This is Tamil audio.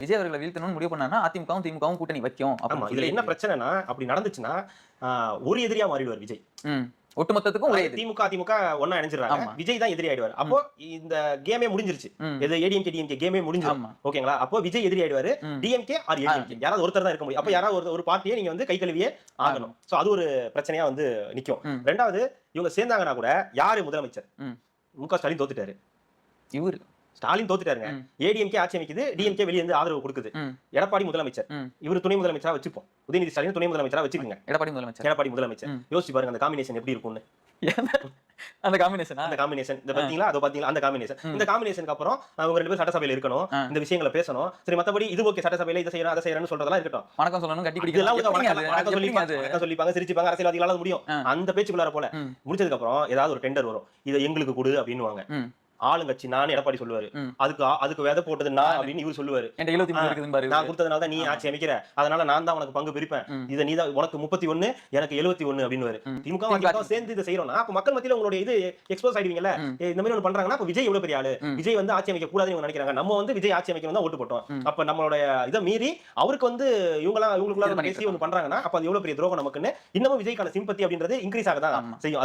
விஜய் அவர்களை வீழ்த்தணும்னு முடிவு பண்ணாங்கன்னா அதிமுகவும் திமுகவும் கூட்டணி வைக்கும். ஆமா, இதுல என்ன பிரச்சனைனா அப்படி நடந்துச்சுன்னா ஒரு எதிரியா மாறிடுவார் விஜய். ஒட்டுமொத்தத்துக்கும் ஒரே திமுக அதிமுக ஒண்ணா இணைஞ்சிடறாங்க. விஜய் தான் எதிரி ஆயிடுவார். அப்போ இந்த கேமே முடிஞ்சிருச்சு. எது ஏடிஎம்கே டிஎம்கே கேமே முடிஞ்சிரும். ஓகேங்களா? அப்போ விஜய் எதிரி ஆயிடுவாரு. டிஎம்கே ஆர் ஏடிஎம்கே யாராவது ஒருத்தர் தான் இருக்க முடியும். அப்ப யாராவது ஒரு பார்ட்டியை நீங்க வந்து கை கழுவியே ஆகணும். சோ அது ஒரு பிரச்சனையா வந்து நிக்கும். ரெண்டாவது இவங்க சேர்ந்தாங்கன்னா கூட யாரு முதலமைச்சர்? முக ஸ்டாலின் தோத்துட்டாரு. இவரு ஸ்டாலின் தோத்துட்டாருங்க. ஏடிஎம்கே ஆட்சி அமைக்குது, டிஎம்கே வெளியே இருந்து ஆதரவு கொடுக்குது. எடப்பாடி முதலமைச்சர், இவர் துணை முதலமைச்சரா வச்சுப்போம். உதயநிதி ஸ்டாலின் துணை முதலமைச்சரா வச்சுக்கோங்க. எடப்பாடி முதலமைச்சர் யோசிச்சு பாருங்க அந்த காம்பினேஷன் எப்படி இருக்கும்னு. அந்த காம்பினேஷன் இந்த பாத்தீங்களா அதோ பாத்தீங்களா அந்த காம்பினேஷன். இந்த காம்பினேஷனுக்கு அப்புறம் அவங்க ரெண்டு பேரும் சட்டசபையில இருக்கணும், இந்த விஷயங்களை பேசணும். சரி, மத்தபடி இது ஓகே, சட்டசபையில இதை செய்யறோம் அதை செய்யறோம்னு சொல்றதெல்லாம் இருக்கட்டும். வணக்கம் சொல்லணும், கட்டி பிடிக்கலாம் சொல்லிப்பாங்க, சிரிச்சுப்பாங்க, அரசியல்வாதிகளால முடியும். அந்த பேச்சுக்குள்ளார போல முடிச்சதுக்கு அப்புறம் ஏதாவது ஒரு டெண்டர் வரும், இதை எங்களுக்கு கொடு அப்படின்னுவாங்க. ஆளுங்கட்சி நான் எடப்பாடி சொல்லுவாரு, அதுக்கு விதை போட்டது நான் அப்படின்னு இவர் சொல்லுவாரு. நான் கொடுத்ததுனால தான் நீ ஆட்சி அமைக்கிற, அதனால நான் தான் உனக்கு பங்கு பிரிப்பேன், இதை நீ தான் உனக்கு 31 எனக்கு 71 அப்படின்னு. திமுக சேர்ந்து இதை செய்யறோம்னா அப்ப மக்கள் மத்தியில உங்களுடைய இது எக்ஸ்போஸ் ஆயிடுவீங்கல்ல. இந்த மாதிரி ஒன்று பண்றாங்கன்னா அப்ப விஜய் எவ்வளவு பெரிய ஆளு, விஜய் வந்து ஆட்சி அமைக்க கூடாதுன்னு நினைக்கிறாங்க. நம்ம வந்து விஜய் ஆட்சி அமைக்கணும் தான் ஓட்டு போட்டோம். அப்ப நம்மளுடைய இதை மீறி அவருக்கு வந்து இவங்களுக்குள்ள பேசி ஒன்று பண்றாங்கன்னா அப்ப அது எவ்வளவு பெரிய துரோகம் நமக்குன்னு இன்னமும் விஜய்க்கான சிம்பத்தி அப்படின்றது இன்க்ரீஸ் ஆக தான் செய்யும்.